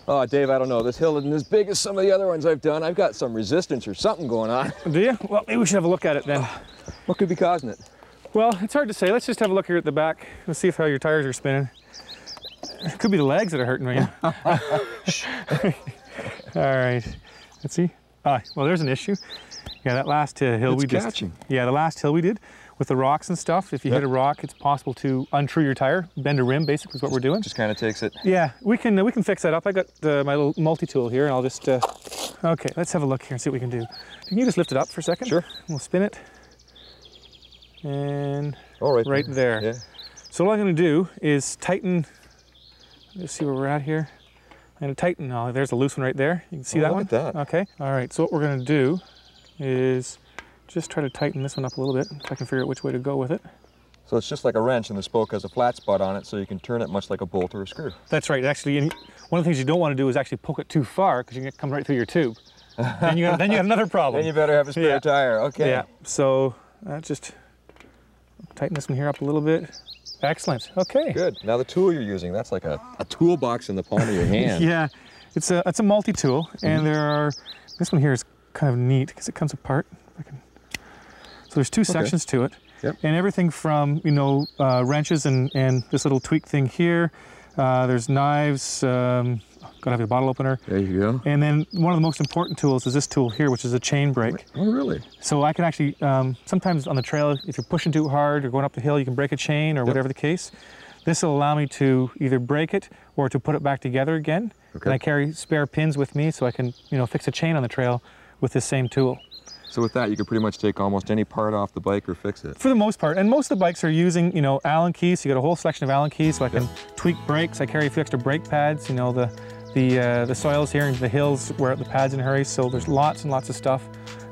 Oh, Dave, I don't know. This hill isn't as big as some of the other ones I've done. I've got some resistance or something going on. Do you? Well, maybe we should have a look at it then. What could be causing it? Well, it's hard to say. Let's just have a look here at the back. Let's see how your tires are spinning. It could be the legs that are hurting me. All right. Let's see. Well, there's an issue. Yeah, that last hill we did. Yeah, the last hill we did with the rocks and stuff. If you hit a rock, it's possible to untrue your tire, bend a rim. Basically, is what we're doing. Just kind of takes it. Yeah, we can fix that up. I got my little multi-tool here, and I'll just. Okay, let's have a look here and see what we can do. Can you just lift it up for a second? Sure. We'll spin it. And right there. Yeah. So what I'm going to do is tighten. Let's see where we're at here. I'm going to tighten. Oh, there's a loose one right there. You can see that one? Look at that. Okay. All right. So what we're going to do is just try to tighten this one up a little bit, if I can figure out which way to go with it. So it's just like a wrench, and the spoke has a flat spot on it, so you can turn it much like a bolt or a screw. That's right. Actually, one of the things you don't want to do is actually poke it too far, because you can come right through your tube. then you got another problem. Then you better have a spare tire. Okay. Yeah. So just tighten this one here up a little bit. Excellent. Okay. Good. Now the tool you're using, that's like a toolbox in the palm of your hand. Yeah. It's a multi-tool, and this one here is kind of neat because it comes apart. So there's two sections to it. Yep. And everything from, wrenches and this little tweak thing here. There's knives, gotta have your bottle opener. There you go. And then one of the most important tools is this tool here, which is a chain brake. Oh, really? So I can actually, sometimes on the trail, if you're pushing too hard or going up the hill, you can break a chain or whatever the case. This will allow me to either break it or to put it back together again. Okay. And I carry spare pins with me so I can, fix a chain on the trail with this same tool. So with that, you can pretty much take almost any part off the bike or fix it? For the most part. And most of the bikes are using, Allen keys. So you got a whole selection of Allen keys, so I can tweak brakes. I carry a few extra brake pads, the soils here and the hills wear out the pads in a hurry. So there's lots and lots of stuff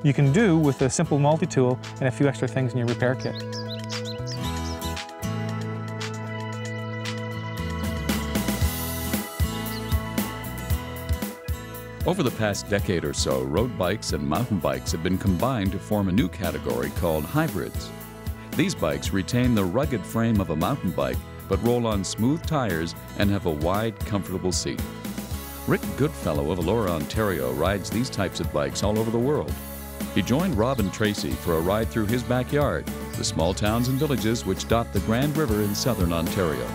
you can do with a simple multi-tool and a few extra things in your repair kit. Over the past decade or so, road bikes and mountain bikes have been combined to form a new category called hybrids. These bikes retain the rugged frame of a mountain bike, but roll on smooth tires and have a wide, comfortable seat. Rick Goodfellow of Elora, Ontario rides these types of bikes all over the world. He joined Rob and Tracy for a ride through his backyard, the small towns and villages which dot the Grand River in southern Ontario.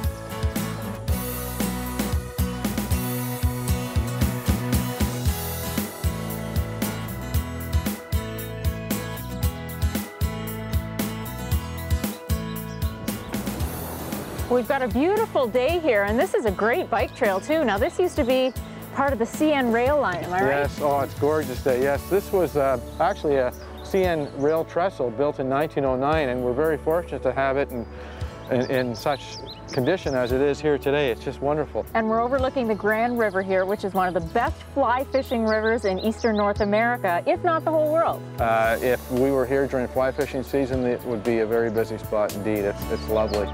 We've got a beautiful day here, and this is a great bike trail too. Now this used to be part of the CN rail line, am I right? Yes, oh, it's gorgeous day. Yes, this was actually a CN rail trestle built in 1909, and we're very fortunate to have it in such condition as it is here today. It's just wonderful. And we're overlooking the Grand River here, which is one of the best fly fishing rivers in eastern North America, if not the whole world. If we were here during fly fishing season, it would be a very busy spot indeed. It's lovely.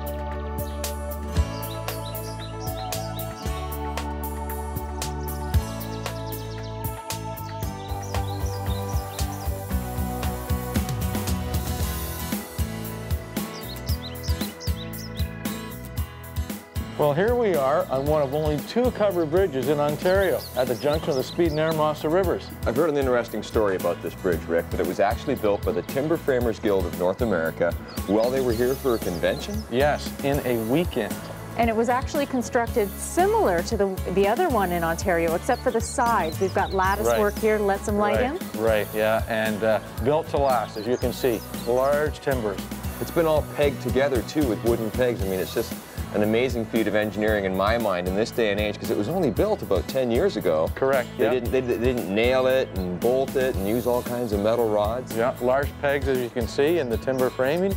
Well, here we are on one of only 2 covered bridges in Ontario at the junction of the Speed and Armasa rivers. I've heard an interesting story about this bridge, Rick, that it was actually built by the Timber Framers Guild of North America while they were here for a convention? Yes, in a weekend. And it was actually constructed similar to the other one in Ontario, except for the sides. We've got lattice work here to let some light in. Right, yeah, and built to last, as you can see. Large timbers. It's been all pegged together, too, with wooden pegs. I mean, it's just an amazing feat of engineering in my mind in this day and age, because it was only built about 10 years ago. Correct, yeah. They didn't nail it and bolt it and use all kinds of metal rods. Yeah, large pegs, as you can see, in the timber framing.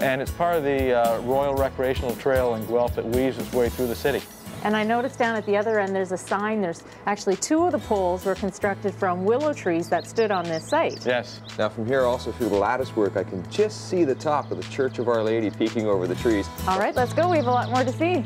And it's part of the Royal Recreational Trail in Guelph that weaves its way through the city. And I noticed down at the other end there's a sign. There's actually 2 of the poles were constructed from willow trees that stood on this site. Yes. Now from here also through the lattice work, I can just see the top of the Church of Our Lady peeking over the trees. All right, let's go. We have a lot more to see.